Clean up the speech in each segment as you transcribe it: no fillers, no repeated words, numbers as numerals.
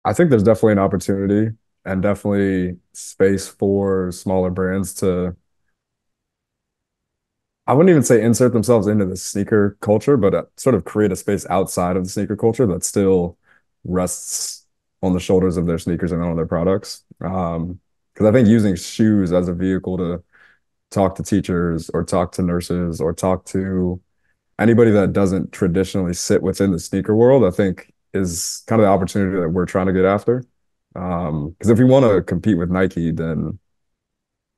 I think there's definitely an opportunity and definitely space for smaller brands to, I wouldn't even say insert themselves into the sneaker culture, but sort of create a space outside of the sneaker culture that still rests on the shoulders of their sneakers and on their products. Because I think using shoes as a vehicle to talk to teachers or talk to nurses or talk to anybody that doesn't traditionally sit within the sneaker world, I think is kind of the opportunity that we're trying to get after. Because if we want to compete with Nike, then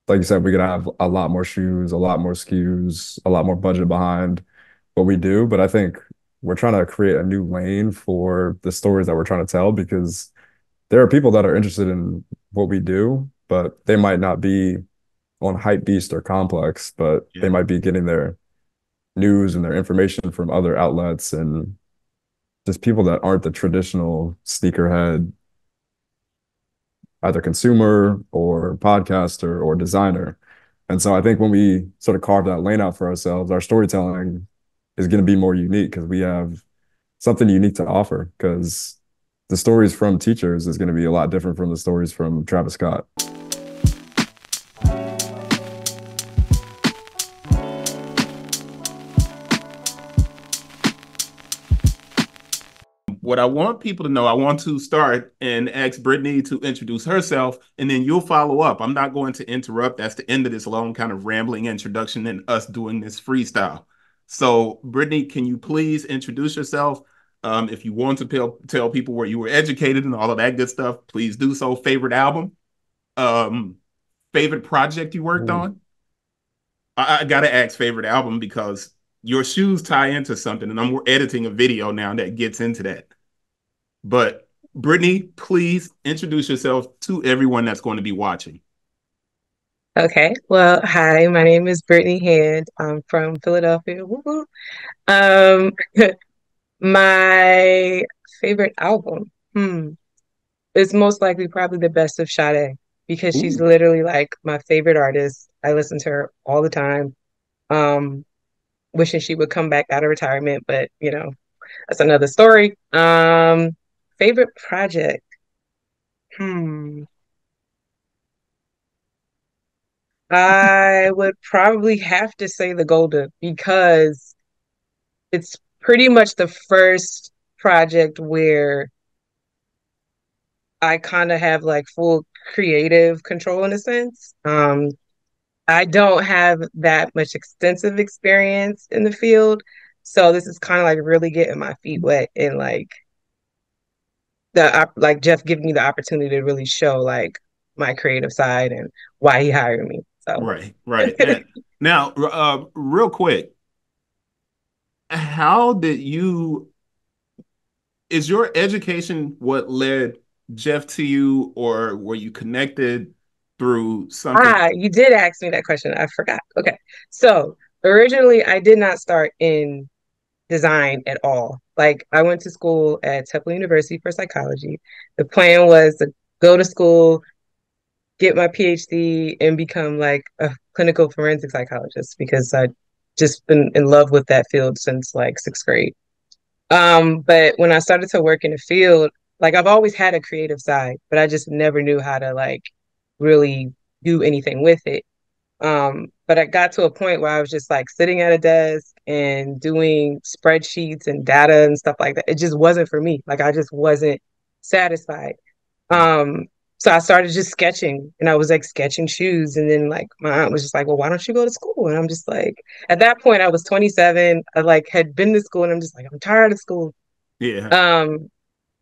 like you said, we could have a lot more shoes, a lot more SKUs, a lot more budget behind what we do. But I think we're trying to create a new lane for the stories that we're trying to tell because there are people that are interested in what we do, but they might not be on Hype Beast or Complex, but they Yeah. might be getting their news and their information from other outlets and just people that aren't the traditional sneakerhead, either consumer or podcaster or designer. And so I think when we sort of carve that lane out for ourselves, our storytelling is going to be more unique because we have something unique to offer. Because the stories from teachers is going to be a lot different from the stories from Travis Scott. What I want people to know, I want to start and ask Brittany to introduce herself, and then you'll follow up. I'm not going to interrupt. That's the end of this long, kind of rambling introduction and us doing this freestyle. So, Brittany, can you please introduce yourself? If you want to tell people where you were educated and all of that good stuff, please do so. Favorite album, um, favorite project you worked Ooh. on. I got to ask favorite album because your shoes tie into something, and I'm editing a video now that gets into that. But Brittany, please introduce yourself to everyone that's going to be watching. Okay. Well, hi, my name is Brittany Hand. I'm from Philadelphia. Woo woo. Um, my favorite album, is most likely probably the best of Sade because she's Ooh, literally like my favorite artist. I listen to her all the time. Um, Wishing she would come back out of retirement, but that's another story. Favorite project. Hmm. I would probably have to say the Golden because it's pretty much the first project where I kind of have like full creative control in a sense. I don't have that much extensive experience in the field, so this is kind of like really getting my feet wet and like like Jeff giving me the opportunity to really show like my creative side and why he hired me. So right, right. And now, real quick, how did you, is your education what led Jeff to you, or were you connected through something? You did ask me that question. I forgot. Okay. So originally, I did not start in design at all. Like, I went to school at Temple University for psychology. The plan was to go to school, get my PhD, and become like a clinical forensic psychologist because I just been in love with that field since like sixth grade. But when I started to work in the field, like I've always had a creative side, but I just never knew how to like really do anything with it. But I got to a point where I was just like sitting at a desk and doing spreadsheets and data and stuff like that. It just wasn't for me. Like I just wasn't satisfied. Um, so I started just sketching and I was like sketching shoes. And then like my aunt was just like, well, why don't you go to school? And I'm just like, at that point I was 27. I like had been to school and I'm just like, I'm tired of school. Yeah, Um,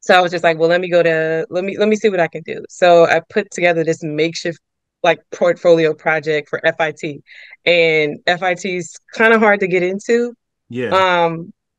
so I was just like, well, let me see what I can do. So I put together this makeshift like portfolio project for FIT. And FIT is kind of hard to get into. yeah,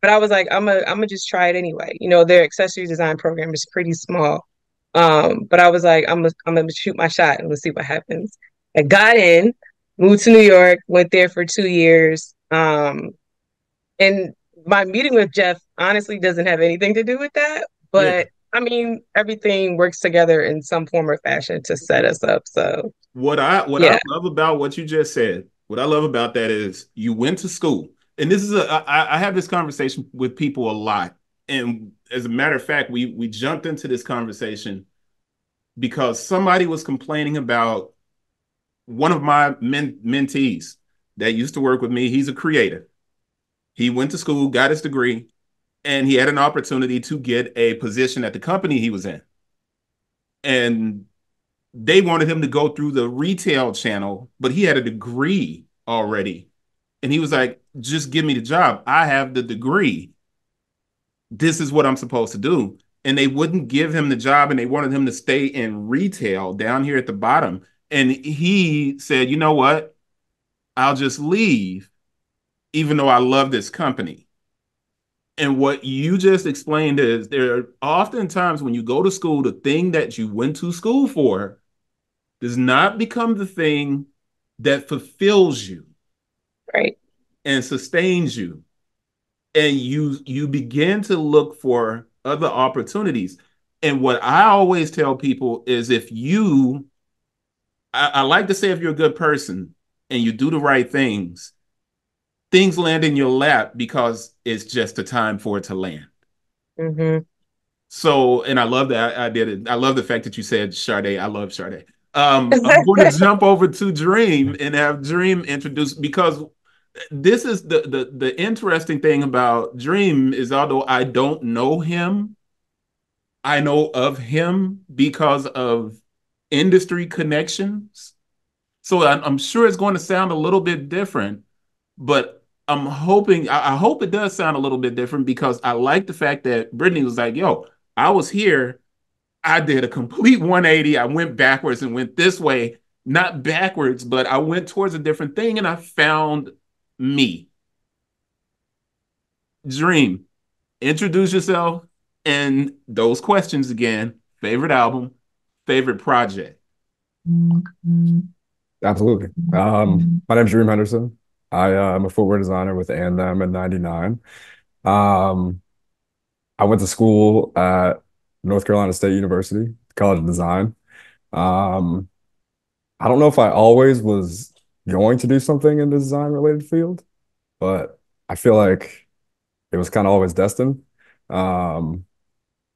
But I was like, I'm gonna just try it anyway. Their accessory design program is pretty small. But I was like, I'm gonna shoot my shot and let's see what happens. I got in, moved to New York, went there for 2 years. And my meeting with Jeff honestly doesn't have anything to do with that. yeah. But I mean, everything works together in some form or fashion to set us up. So What I yeah. love about what you just said, what I love about that is you went to school, and this is I have this conversation with people a lot. And as a matter of fact, we jumped into this conversation because somebody was complaining about one of my mentees that used to work with me. He's a creative. He went to school, got his degree, and he had an opportunity to get a position at the company he was in. And they wanted him to go through the retail channel, but he had a degree already. And he was like, just give me the job. I have the degree. This is what I'm supposed to do. And they wouldn't give him the job, and they wanted him to stay in retail down here at the bottom. And he said, you know what? I'll just leave, even though I love this company. And what you just explained is there are oftentimes when you go to school, the thing that you went to school for does not become the thing that fulfills you Right. and sustains you. And you begin to look for other opportunities. And what I always tell people is if you, I like to say, if you're a good person and you do the right things land in your lap because it's just a time for it to land. Mm-hmm. So, and I love that I did it. I love the fact that you said Sade. I love Sade. I'm going to jump over to Jream and have Jream introduce, because this is the interesting thing about Jream is, although I don't know him, I know of him because of industry connections. So I'm sure it's going to sound a little bit different, but I'm hoping, I hope it does sound a little bit different, because I like the fact that Britney was like, yo, I was here. I did a complete 180. I went backwards and went this way, not backwards, but I went towards a different thing and I found me. Jream, introduce yourself and those questions again. Favorite album, favorite project. Absolutely. My name's Jream Henderson. I'm a footwear designer with A&M and 99. Um, I went to school at North Carolina State University, College of Design. Um, I don't know if I always was going to do something in the design related field, but I feel like it was kind of always destined. Um,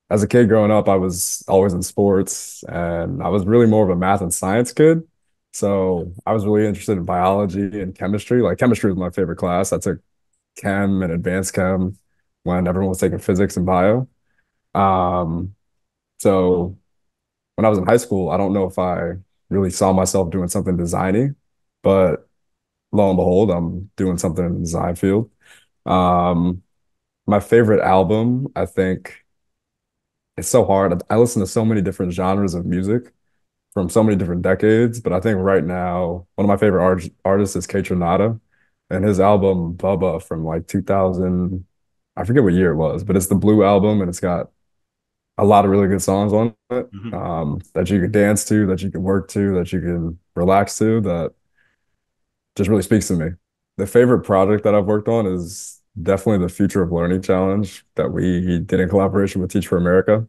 as a kid growing up, I was always in sports and I was really more of a math and science kid. So I was really interested in biology and chemistry. Like chemistry was my favorite class. I took chem and advanced chem when everyone was taking physics and bio. Um, so when I was in high school, I don't know if I really saw myself doing something designy, but lo and behold, I'm doing something in the design field. Um, my favorite album, I think it's so hard. I listen to so many different genres of music from so many different decades, but I think right now, one of my favorite artists is Kaytranada, and his album Bubba from like 2000, I forget what year it was, but it's the Blue album and it's got a lot of really good songs on it, Mhm. that you can dance to, that you can work to, that you can relax to, that just really speaks to me. The favorite project that I've worked on is definitely the Future of Learning Challenge that we did in collaboration with Teach for America,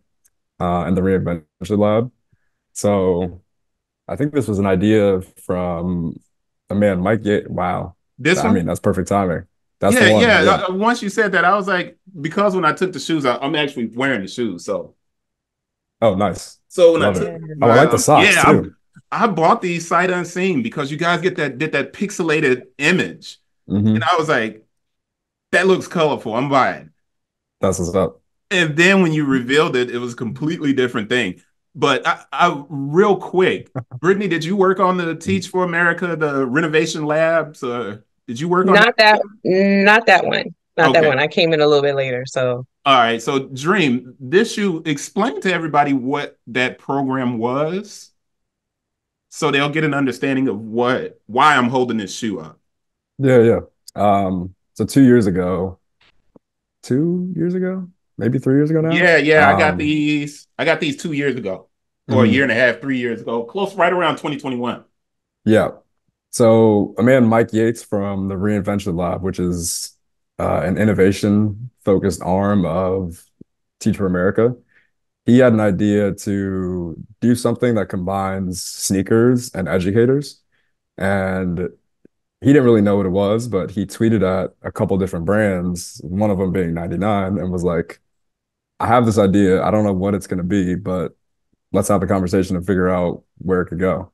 and the Reinvention Lab. So I think this was an idea from a man, Mike Yates. Wow. This I one? mean, that's perfect timing. That's the Yeah, one. Yeah. yeah. Once you said that, I was like, because when I took the shoes out, I'm actually wearing the shoes. Oh, nice. So when I Love it. took Yeah. Oh, I my like the socks yeah, too. I bought these sight unseen because you guys did that pixelated image, and Hmm. I was like, that looks colorful. I'm buying. That's what's up. And then when you revealed it, it was a completely different thing. But I real quick, Brittany, did you work on the Teach for America, the renovation labs? Did you work on that? Not that one. Not that Okay. one. I came in a little bit later. So All right. So Dream, this you explain to everybody what that program was so they'll get an understanding of why I'm holding this shoe up. Yeah, yeah. So 2 years ago, 2 years ago, maybe 3 years ago now. Yeah. I got these 2 years ago, or a year Mhm. and a half, 3 years ago, close right around 2021. Yeah. So a man, Mike Yates from the Reinvention Lab, which is an innovation focused arm of Teach for America, he had an idea to do something that combines sneakers and educators. And he didn't really know what it was, but he tweeted at a couple different brands, one of them being 99, and was like, I have this idea. I don't know what it's going to be, but let's have a conversation and figure out where it could go.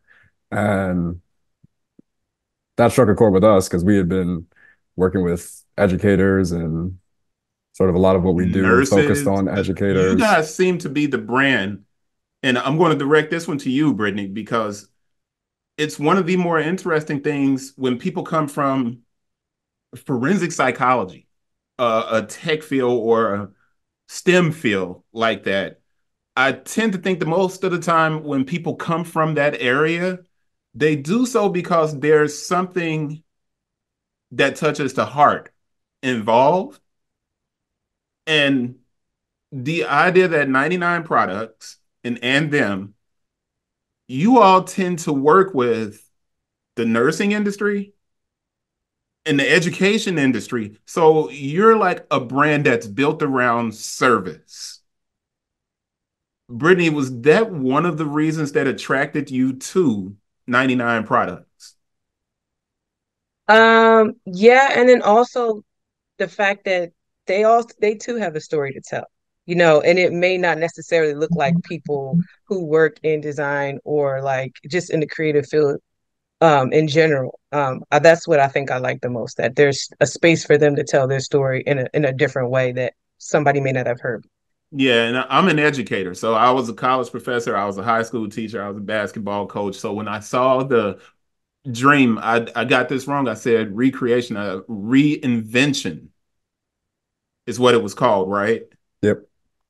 And that struck a chord with us because we had been working with educators and sort of a lot of what we do focused Nurses, on you educators. guys seem to be the brand. And I'm going to direct this one to you, Brittany, because it's one of the more interesting things when people come from forensic psychology, a tech field or a STEM field like that. I tend to think the most of the time when people come from that area, they do so because there's something that touches the heart involved. And the idea that 99 Products and them, you all tend to work with the nursing industry and the education industry. So you're like a brand that's built around service. Brittany, was that one of the reasons that attracted you to 99 Products? Yeah, and then also the fact that they too have a story to tell, and it may not necessarily look like people who work in design or like just in the creative field in general. That's what I think I like the most, that there's a space for them to tell their story in a different way that somebody may not have heard. Yeah, and I'm an educator. So I was a college professor, I was a high school teacher, I was a basketball coach. So when I saw the dream, I got this wrong. I said recreation, reinvention is what it was called, right? Yep.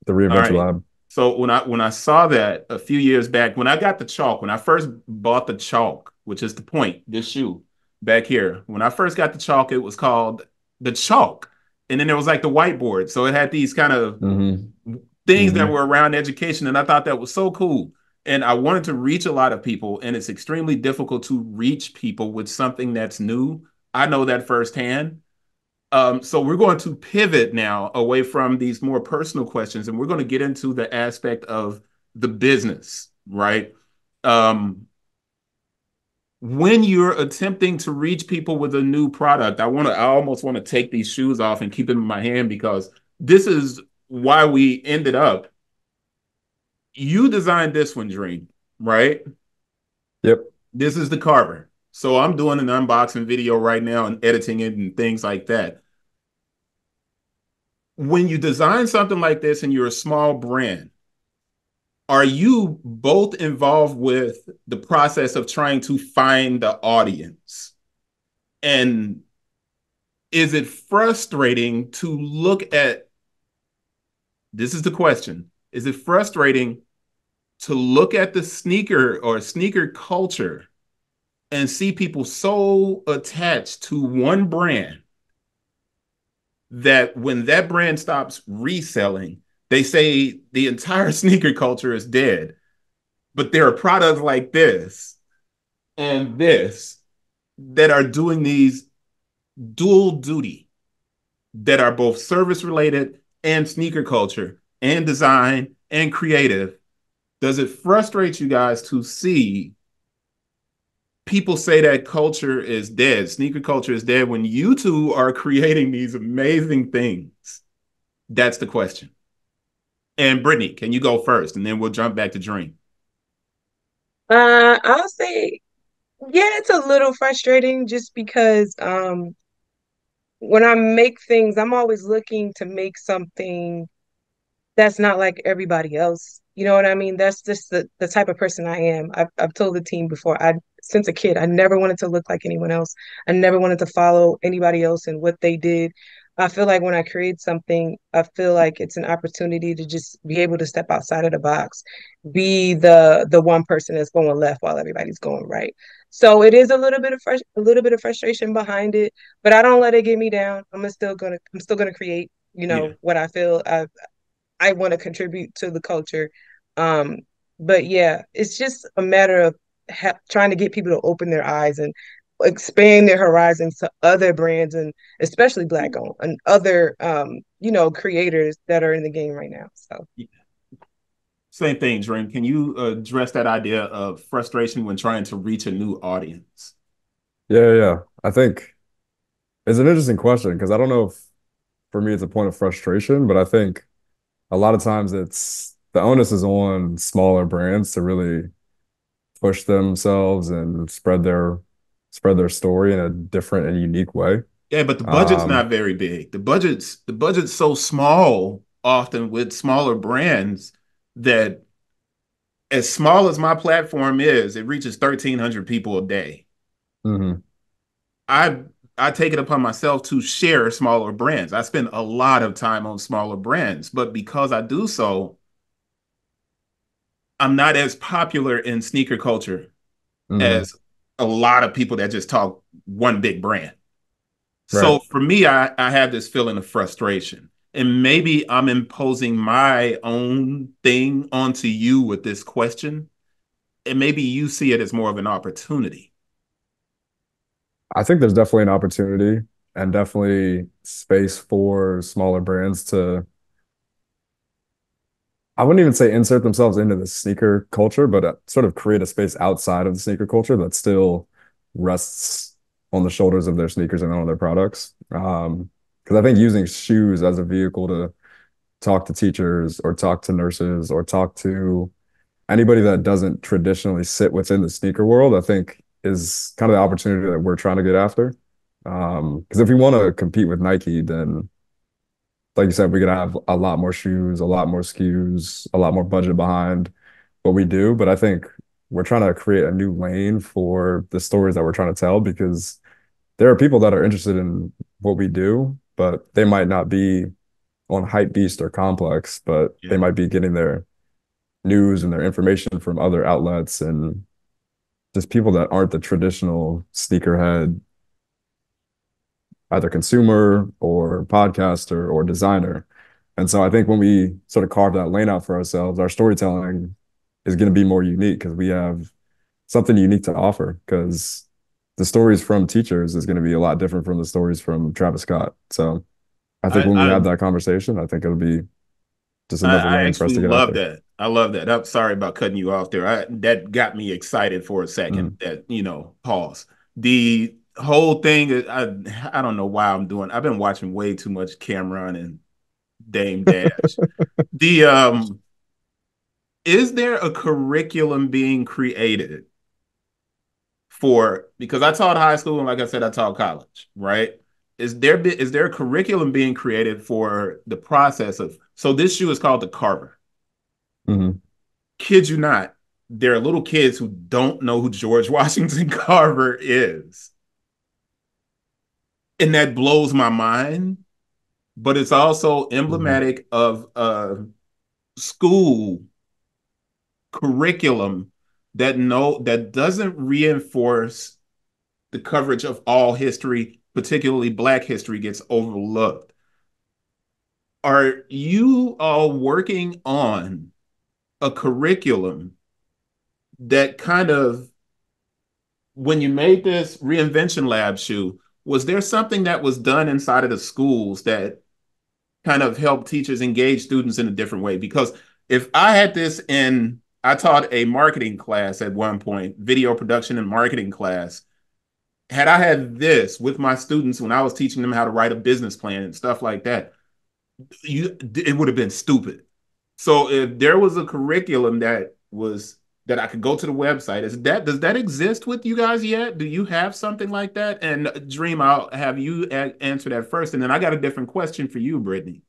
The All Reinvention right. Lab. So when I saw that a few years back, when I got the chalk, when I first bought the chalk, which is the point, this shoe back here, when I first got the chalk, it was called the chalk. And then there was like the whiteboard. So it had these kind of Hmm. things that Hmm. were around education. And I thought that was so cool. And I wanted to reach a lot of people. And it's extremely difficult to reach people with something that's new. I know that firsthand. So we're going to pivot now away from these more personal questions, and we're going to get into the aspect of the business, right? Um, when you're attempting to reach people with a new product, I almost want to take these shoes off and keep them in my hand because this is why we ended up. You designed this one, Dream, right? Yep. This is the Carver. So I'm doing an unboxing video right now and editing it and things like that. When you design something like this and you're a small brand, are you both involved with the process of trying to find the audience? And is it frustrating to look at this is the question. Is it frustrating to look at the sneaker or sneaker culture and see people so attached to one brand that when that brand stops reselling, they say the entire sneaker culture is dead? But there are products like this and this that are doing these dual duty, that are both service related and sneaker culture and design and creative. Does it frustrate you guys to see people say that culture is dead, sneaker culture is dead, when you two are creating these amazing things? That's the question. And Brittany, can you go first? And then we'll jump back to Dream. I'll say, yeah, it's a little frustrating just because when I make things, I'm always looking to make something that's not like everybody else. You know what I mean? That's just the type of person I am. I've told the team before, since a kid, I never wanted to look like anyone else. I never wanted to follow anybody else and what they did. I feel like when I create something, I feel like it's an opportunity to just be able to step outside of the box, be the one person that's going left while everybody's going right. So it is a little bit of frustration behind it, but I don't let it get me down. I'm still gonna create, Yeah. what I feel I want to contribute to the culture. Um, but yeah, it's just a matter of trying to get people to open their eyes and expand their horizons to other brands, and especially Black owned and other creators that are in the game right now. So Same thing, Dream. Can you address that idea of frustration when trying to reach a new audience? Yeah, yeah. I think it's an interesting question because I don't know if for me it's a point of frustration, but I think a lot of times it's the onus is on smaller brands to really push themselves and spread their story in a different and unique way. Yeah, but the budget's Um, not very big. The budget's so small often with smaller brands that as small as my platform is, it reaches 1,300 people a day. mhm, I I take it upon myself to share smaller brands. I spend a lot of time on smaller brands, but because I do so, I'm not as popular in sneaker culture mhm, as a lot of people that just talk one big brand. right. So for me, I have this feeling of frustration. And maybe I'm imposing my own thing onto you with this question. And maybe you see it as more of an opportunity. I think there's definitely an opportunity and definitely space for smaller brands to, I wouldn't even say insert themselves into the sneaker culture, but sort of create a space outside of the sneaker culture that still rests on the shoulders of their sneakers and on their products. Because I think using shoes as a vehicle to talk to teachers or talk to nurses or talk to anybody that doesn't traditionally sit within the sneaker world, I think is kind of the opportunity that we're trying to get after. Because if we want to compete with Nike, then like you said, we could have a lot more shoes, a lot more SKUs, a lot more budget behind what we do. But I think we're trying to create a new lane for the stories that we're trying to tell because there are people that are interested in what we do, but they might not be on Hype Beast or Complex, but they Yeah. might be getting their news and their information from other outlets and just people that aren't the traditional sneakerhead, either consumer or podcaster or designer. And so I think when we sort of carve that lane out for ourselves, our storytelling is going to be more unique because we have something unique to offer. Because the stories from teachers is going to be a lot different from the stories from Travis Scott. So I think I, when we I have that conversation, I think it'll be just another I lane for us actually to get love after. that. I love that. I'm sorry about cutting you off there. That got me excited for a second. Mm. That pause. The whole thing. I don't know why I'm doing. I've been watching way too much Cameron and Dame Dash. The Is there a curriculum being created for? Because I taught high school and like I said, I taught college. Right? Is there a curriculum being created for the process of? So this shoe is called the Carver. Mhm. Kid you not, there are little kids who don't know who George Washington Carver is. And that blows my mind. But it's also Mhm. emblematic of a school curriculum that doesn't reinforce the coverage of all history, particularly Black history, gets overlooked. Are you all working on a curriculum that kind of when you made this reinvention lab shoe, was there something that was done inside of the schools that kind of helped teachers engage students in a different way? Because if I had this I taught a marketing class at one point, video production and marketing class. Had I had this with my students when I was teaching them how to write a business plan and stuff like that, it would have been stupid. So if there was a curriculum that I could go to the website, does that exist with you guys yet? Do you have something like that? And Dream, I'll have you answer that first, and then I got a different question for you, Brittany.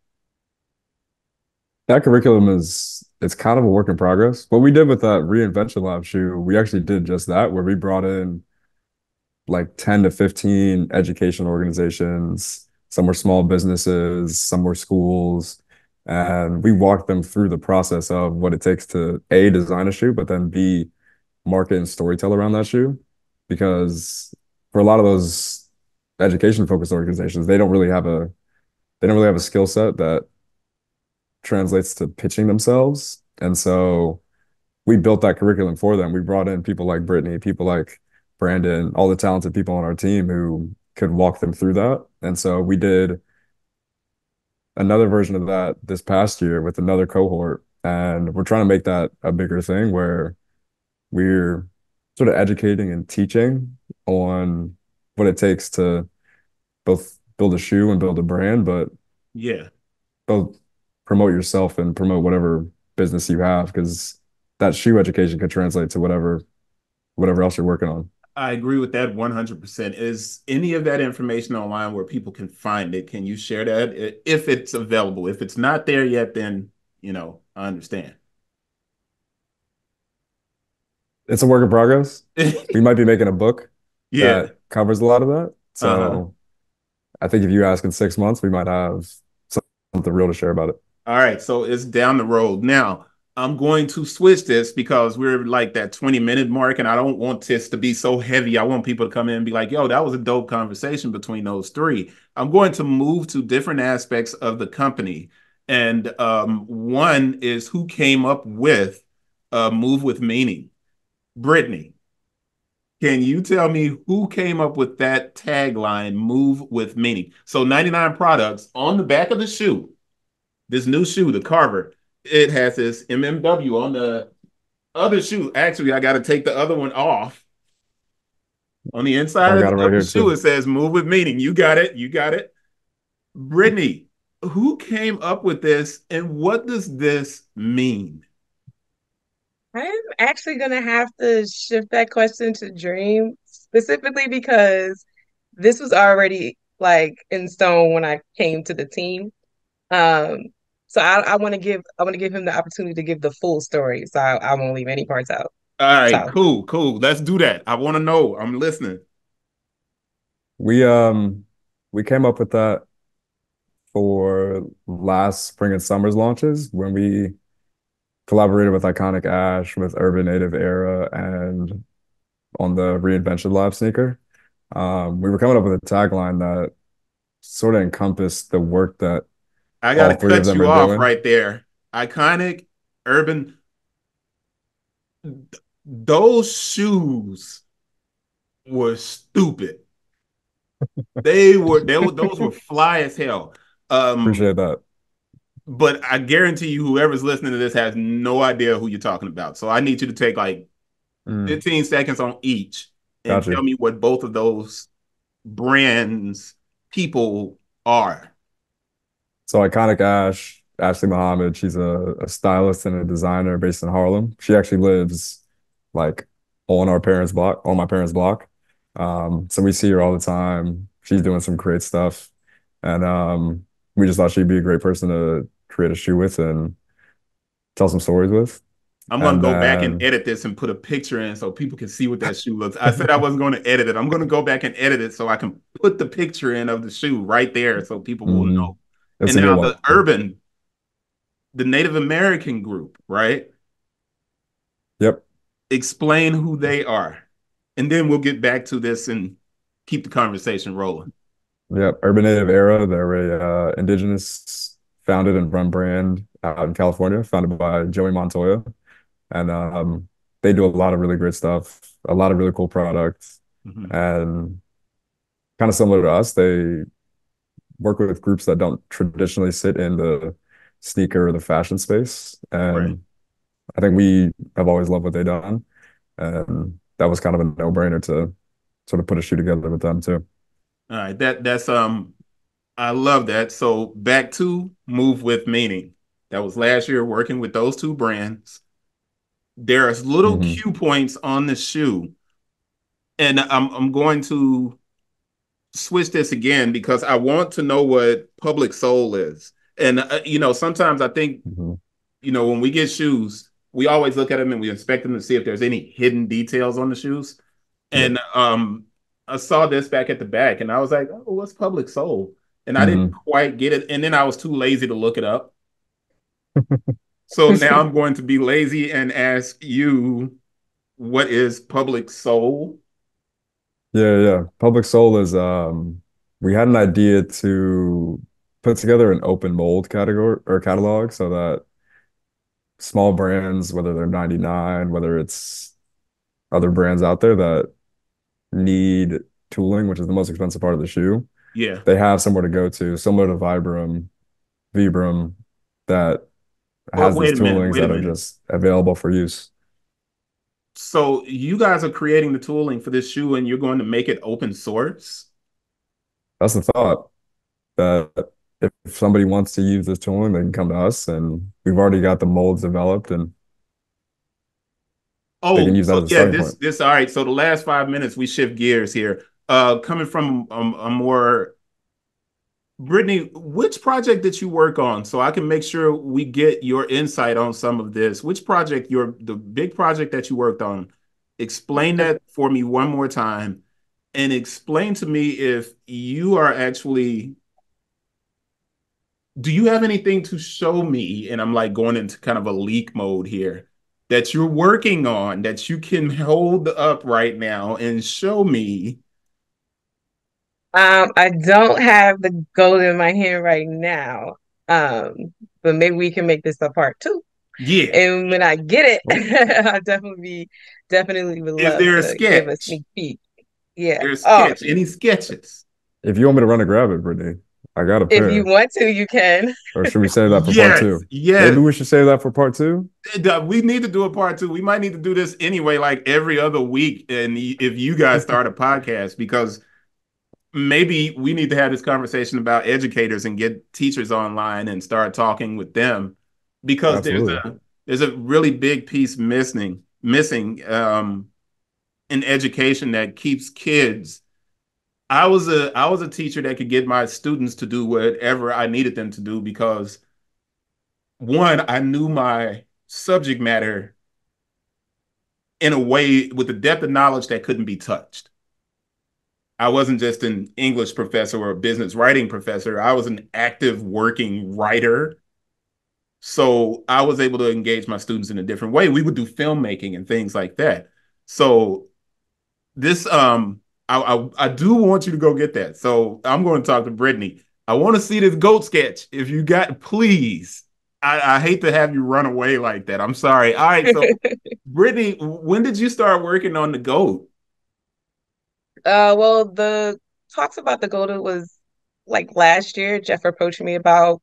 That curriculum is it's kind of a work in progress. What we did with that reinvention lab shoe, we actually did just that, where we brought in like 10 to 15 education organizations. Some were small businesses, some were schools. And we walked them through the process of what it takes to A, design a shoe, but then B, market and storytell around that shoe. Because for a lot of those education focused organizations, they don't really have a skill set that translates to pitching themselves. And so we built that curriculum for them. We brought in people like Brittany, people like Brandon, all the talented people on our team who could walk them through that. And so we did another version of that this past year with another cohort. And we're trying to make that a bigger thing where we're sort of educating and teaching on what it takes to both build a shoe and build a brand, but Yeah. both promote yourself and promote whatever business you have because that shoe education could translate to whatever else you're working on. I agree with that 100%. Is any of that information online where people can find it? Can you share that if it's available? If it's not there yet, then, I understand. It's a work in progress. We might be making a book Yeah. that covers a lot of that. Uh-huh. So I think if you ask in 6 months, we might have something real to share about it. All right, so it's down the road. Now, I'm going to switch this because we're like that 20-minute mark, and I don't want this to be so heavy. I want people to come in and be like, yo, that was a dope conversation between those three. I'm going to move to different aspects of the company. And one is who came up with Move with Meaning. Brittany, can you tell me who came up with that tagline, Move with Meaning? So 99 Products on the back of the shoe, this new shoe, the Carver, it has this MMW on the other shoe. Actually, I got to take the other one off. On the inside I of got it right the here shoe, too. it says "Move with Meaning." You got it. You got it. Brittany, who came up with this, and what does this mean? I'm actually gonna have to shift that question to Dream specifically because this was already like in stone when I came to the team. Um, so I want to give him the opportunity to give the full story. So I won't leave any parts out. All right, So cool, cool. Let's do that. I want to know. I'm listening. We um we came up with that for last spring and summer's launches when we collaborated with Iconic Ash, with Urban Native Era, and on the Reinvention Lab sneaker. We were coming up with a tagline that sort of encompassed the work that I got all to three of cut them you are off doing. right there. Iconic, urban. Those shoes were stupid. Those were fly as hell. Um, Appreciate that. but I guarantee you, whoever's listening to this has no idea who you're talking about. So I need you to take like Mm, 15 seconds on each and got tell you. me what both of those brands people are. So Iconic Ash, Ashley Muhammad, she's a stylist and a designer based in Harlem. She actually lives like on my parents' block. So we see her all the time. She's doing some great stuff. And we just thought she'd be a great person to create a shoe with and tell some stories with. I'm gonna And go back and then edit this and put a picture in so people can see what that shoe looks. I said I wasn't going to edit it. I'm going to go back and edit it so I can put the picture in of the shoe right there so people will mhm, know. it's And a good now one. the Native American group, right? Yep. Explain who they are. And then we'll get back to this and keep the conversation rolling. Yep. Urban Native Era, they're a indigenous founded and run brand out in California, founded by Joey Montoya. And they do a lot of really great stuff, a lot of really cool products. Mhm. And kind of similar to us, they work with groups that don't traditionally sit in the sneaker or the fashion space. Right. And I think we have always loved what they've done. And that was kind of a no-brainer to sort of put a shoe together with them too. All right. That's I love that. So back to Move with Meaning. That was last year working with those two brands. There's little Hmm. cue points on the shoe. And I'm going to switch this again because I want to know what public soul is. And sometimes I think, Hmm. when we get shoes, we always look at them and we inspect them to see if there's any hidden details on the shoes. Yep. And I saw this back at the back and I was like, oh, what's public soul? And I didn't Hmm. quite get it. And then I was too lazy to look it up. So now I'm going to be lazy and ask you, what is public soul? Yeah, yeah. Public Soul is we had an idea to put together an open mold category or catalog so that small brands, whether they're 99, whether it's other brands out there that need tooling, which is the most expensive part of the shoe, Yeah. they have somewhere to go to, similar to Vibram, that Well, has wait these a minute. toolings Wait a that are minute. just available for use. So you guys are creating the tooling for this shoe and you're going to make it open source? That's the thought that if somebody wants to use this tooling, they can come to us, and we've already got the molds developed, and they can Oh, use that so as a yeah, starting this point. this all right. So the last 5 minutes, we shift gears here. Coming from a more Brittany, which project did you work on so I can make sure we get your insight on some of this? Which project, the big project that you worked on? Explain The that for me one more time and explain to me if you are actually, do you have anything to show me? And I'm like going into kind of a leak mode here that you're working on that you can hold up right now and show me. I don't have the gold in my hand right now. But maybe we can make this a part two. Yeah. And when I get Well, it, definitely would Is love there a to give a sketch? sneak peek. Yeah. There's Oh, sketch. Any sketches? if you want me to run and grab it, Brittany, I got a if you pair. want to, you can. Or should we save that for part Yes, two? Maybe yes. we should save that for part two. We need to do a part two. We might need to do this anyway, like every other week. And if you guys start a podcast, because maybe we need to have this conversation about educators and get teachers online and start talking with them, because Absolutely. there's a really big piece missing in education that keeps kids. I was a teacher that could get my students to do whatever I needed them to do because one, I knew my subject matter in a way with a depth of knowledge that couldn't be touched. I wasn't just an English professor or a business writing professor. I was an active working writer. So I was able to engage my students in a different way. We would do filmmaking and things like that. So this I do want you to go get that. So I'm going to talk to Brittany. I want to see this goat sketch. If you got, please. I hate to have you run away like that. I'm sorry. All right, so Brittany, when did you start working on the goat? Well, the talks about the Golden was like last year. Jeff approached me about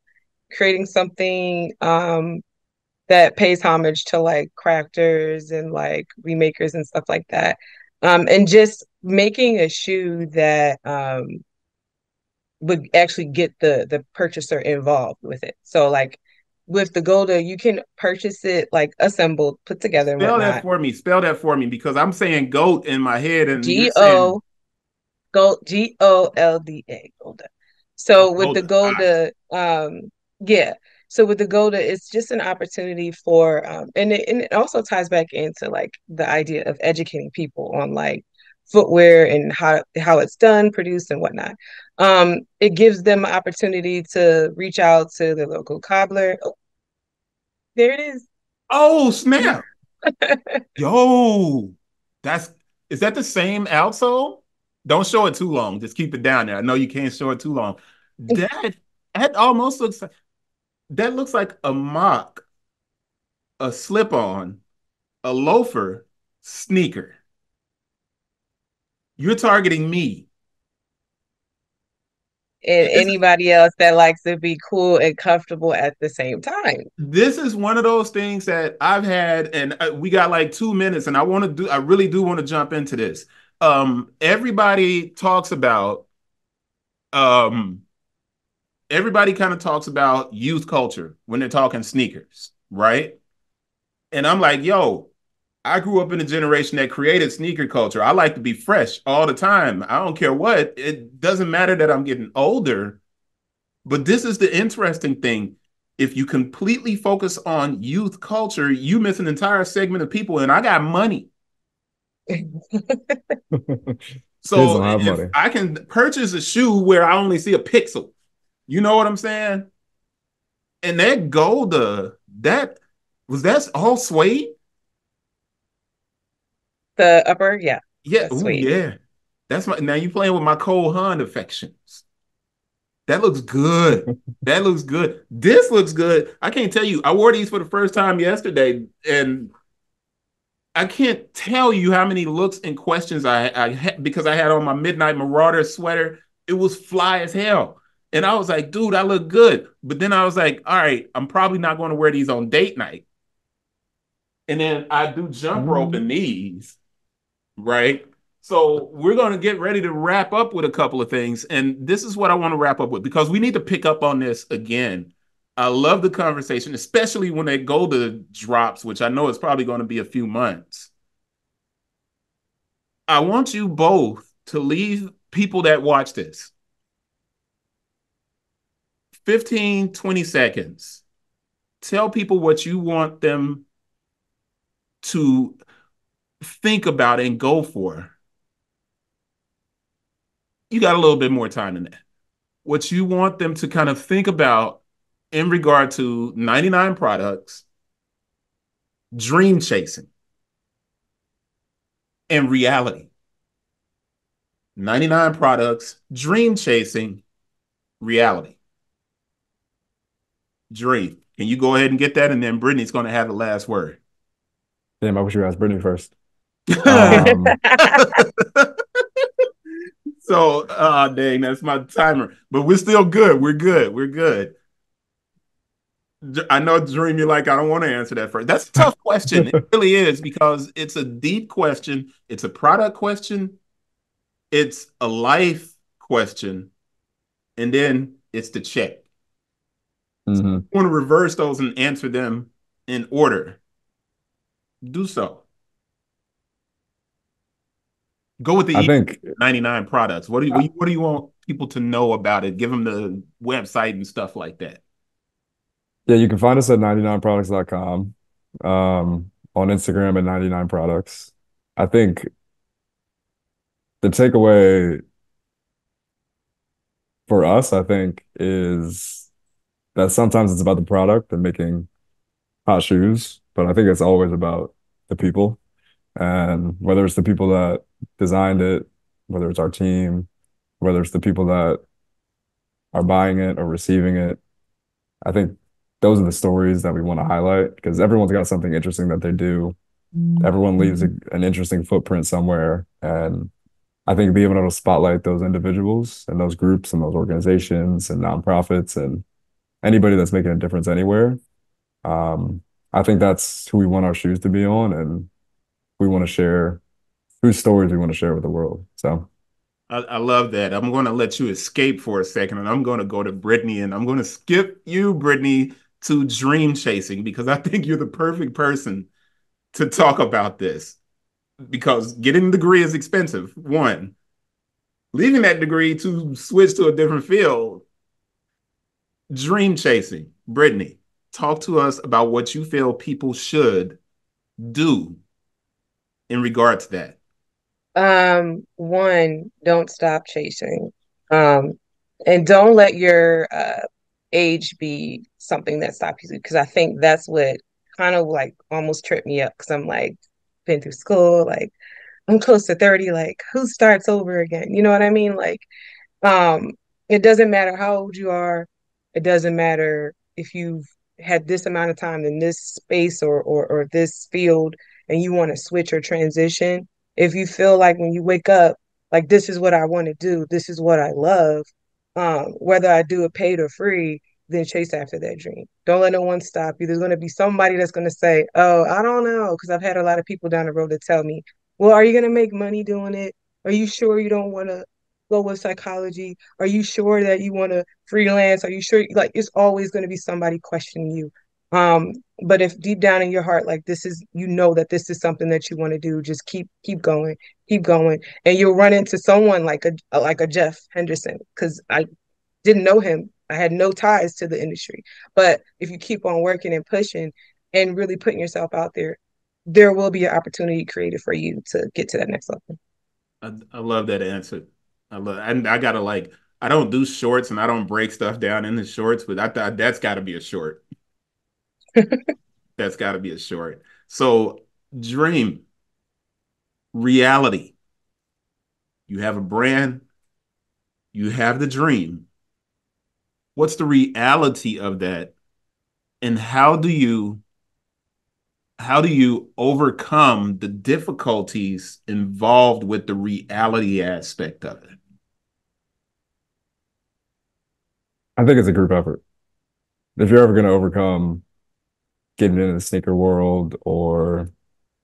creating something that pays homage to like crafters and like remakers and stuff like that. And just making a shoe that would actually get the purchaser involved with it. So like with the Golda, you can purchase it like assembled, put together and Spell that whatnot. for me. Spell that for me because I'm saying goat in my head and you're G saying O Gold Golda. So with the goat. All right. Golda, yeah. So with the Golda, it's just an opportunity for and it also ties back into like the idea of educating people on like footwear and how it's done, produced and whatnot. It gives them an opportunity to reach out to the local cobbler. Oh, there it is. Oh, snap. Yo, that's is that the same outsole? Don't show it too long. Just keep it down there. I know you can't show it too long. That that almost looks like that looks like a mock, a slip-on, a loafer, sneaker. You're targeting me. And This anybody else that likes to be cool and comfortable at the same time. this is one of those things that I've had, and we got like 2 minutes, and I really do want to jump into this. Everybody talks about um everybody kind of talks about youth culture when they're talking sneakers, right? And I'm like, yo, I grew up in a generation that created sneaker culture. I like to be fresh all the time. I don't care what. It doesn't matter that I'm getting older, but this is the interesting thing. If you completely focus on youth culture, you miss an entire segment of people, and I got money. Kids So don't have if money. I can purchase a shoe where I only see a pixel, you know what I'm saying? And that Golda, that's all suede. The upper, yeah, Yeah, that's oh sweet. yeah. That's my now you playing with my Cole Haan affections. That looks good. That looks good. This looks good. I can't tell you. I wore these for the first time yesterday, and I can't tell you how many looks and questions I had because I had on my Midnight Marauder sweater. It was fly as hell. And I was like, dude, I look good. But then I was like, all right, I'm probably not going to wear these on date night. And then I do jump rope in Mm. these, right? So we're going to get ready to wrap up with a couple of things. And this is what I want to wrap up with because we need to pick up on this again. I love the conversation, especially when they go to drops, which I know is probably going to be a few months. I want you both to leave people that watch this 15, 20 seconds. Tell people what you want them to think about and go for. You got a little bit more time than that. What you want them to kind of think about in regard to 99 products, dream chasing, and reality. 99 products, dream chasing, reality. Dream. Can you go ahead and get that? And then Brittany's going to have the last word. Damn, I wish you asked Britney first. Um, So, dang, that's my timer. But we're still good. We're good. We're good. I know, Dream, you're like, I don't want to answer that first. That's a tough question. It really is because it's a deep question. It's a product question. It's a life question. And then it's the check. So mhm. if you want to reverse those and answer them in order, do so. Go with the I E think 99 products. What do you want people to know about it? Give them the website and stuff like that. yeah, you can find us at 99products.com, on Instagram at 99 products. I think the takeaway for us, I think, is that sometimes it's about the product and making hot shoes, but I think it's always about the people. And whether it's the people that designed it, whether it's our team, whether it's the people that are buying it or receiving it, I think those are the stories that we want to highlight because everyone's got something interesting that they do. Everyone leaves an interesting footprint somewhere. And I think being able to spotlight those individuals and those groups and those organizations and nonprofits and anybody that's making a difference anywhere, um, I think that's who we want our shoes to be on. And we want to share whose stories we want to share with the world. So I love that. I'm going to let you escape for a second, and I'm going to go to Brittany, and I'm going to skip you, Brittany, to dream chasing because I think you're the perfect person to talk about this. Because getting a degree is expensive. One, leaving that degree to switch to a different field, dream chasing. Brittany, talk to us about what you feel people should do in regard to that. One, don't stop chasing. Um, and don't let your age be something that stops you because I think that's what kind of like almost tripped me up because I'm like been through school, like I'm close to 30, like who starts over again? You know what I mean? Like um, it doesn't matter how old you are. It doesn't matter if you've had this amount of time in this space or this field and you want to switch or transition. If you feel like when you wake up, like this is what I want to do, this is what I love, whether I do it paid or free, then chase after that dream. Don't let no one stop you. There's going to be somebody that's going to say, "Oh, I don't know," because I've had a lot of people down the road that tell me, "Well, are you going to make money doing it? Are you sure you don't want to go with psychology? Are you sure that you want to freelance? Are you sure?" Like it's always going to be somebody questioning you. Um, but if deep down in your heart, like this is, you know that this is something that you want to do, just keep going, and you'll run into someone like a Jeff Henderson because I didn't know him. I had no ties to the industry, but if you keep on working and pushing and really putting yourself out there, there will be an opportunity created for you to get to that next level. I love that answer. I gotta like I don't do shorts and I don't break stuff down into shorts, but I thought that's gotta be a short. That's gotta be a short. So dream, reality. You have a brand, you have the dream. What's the reality of that? And how do you overcome the difficulties involved with the reality aspect of it? I think it's a group effort. If you're ever going to overcome getting into the sneaker world or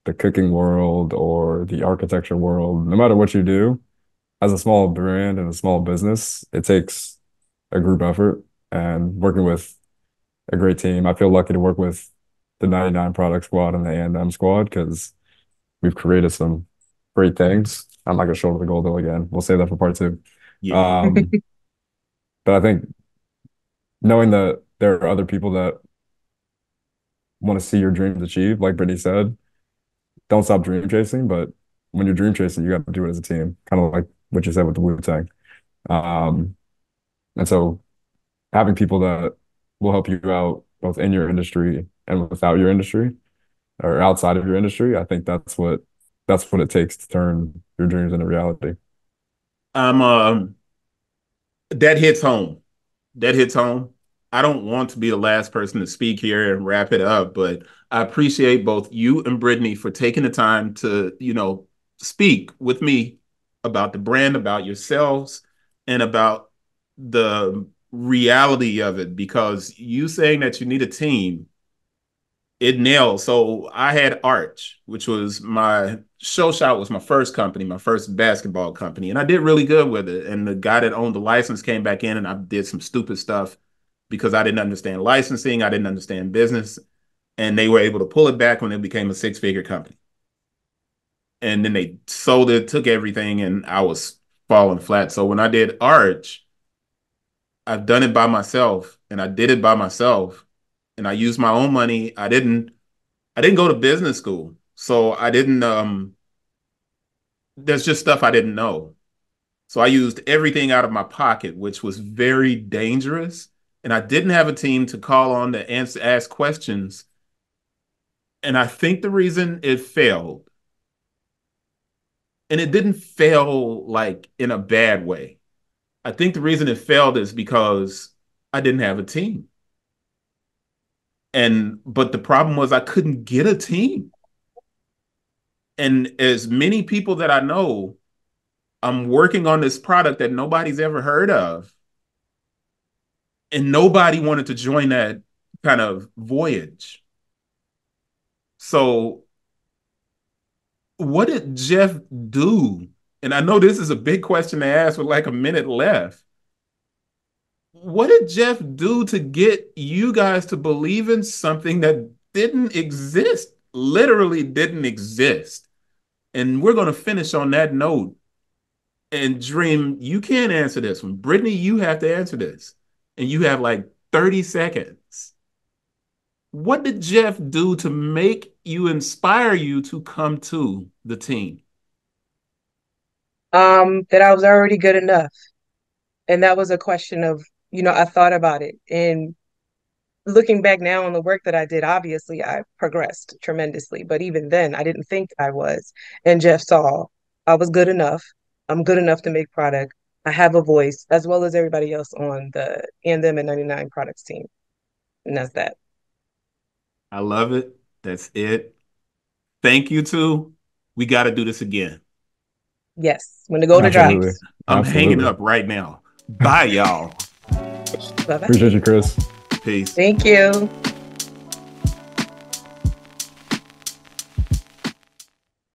the cooking world or the architecture world, no matter what you do, as a small brand and a small business, it takes a group effort and working with a great team. I feel lucky to work with the 99 Product Squad and the A&M Squad because we've created some great things. I'm not gonna shoulder the goal though again. We'll save that for part two. Yeah. Um, but I think knowing that there are other people that want to see your dreams achieved, like Brittany said, don't stop dream chasing. But when you're dream chasing, you got to do it as a team, kind of like what you said with the Wu-Tang. Um, and so having people that will help you out both in your industry and without your industry or outside of your industry, I think that's what it takes to turn your dreams into reality. I'm that hits home. That hits home. I don't want to be the last person to speak here and wrap it up, but I appreciate both you and Brittany for taking the time to, speak with me about the brand, about yourselves, and about the reality of it. Because you saying that you need a team, it nails. So I had Arch, which was my show shot was my first company, my first basketball company, and I did really good with it. And the guy that owned the license came back in, and I did some stupid stuff because I didn't understand licensing, I didn't understand business, and they were able to pull it back when it became a six-figure company. And then they sold it, took everything, and I was falling flat. So when I did Arch, I've done it by myself, and I did it by myself, and I used my own money. I didn't go to business school, so I didn't. There's just stuff I didn't know, so I used everything out of my pocket, which was very dangerous. And I didn't have a team to call on to ask questions. And I think the reason it failed, and it didn't fail like in a bad way. I think the reason it failed is because I didn't have a team. And but the problem was I couldn't get a team. And as many people that I know, I'm working on this product that nobody's ever heard of. And nobody wanted to join that kind of voyage. So, what did Jeff do? And I know this is a big question to ask with like a minute left. What did Jeff do to get you guys to believe in something that didn't exist? Literally didn't exist. And we're going to finish on that note. And Dream, you can't answer this one. Brittany, you have to answer this. And you have like 30 seconds. What did Jeff do to make you inspire you to come to the team? That I was already good enough. And that was a question of, I thought about it. And looking back now on the work that I did, obviously I progressed tremendously. But even then, I didn't think I was. And Jeff saw I was good enough. I'm good enough to make product. I have a voice, as well as everybody else on the and them and 99 Products team. And that's that. I love it. That's it. Thank you two. We got to do this again. Yes. When the golden Absolutely. drops. I'm hanging Absolutely. up right now. Bye, y'all. Bye bye. Appreciate you, Chris. Peace. Thank you.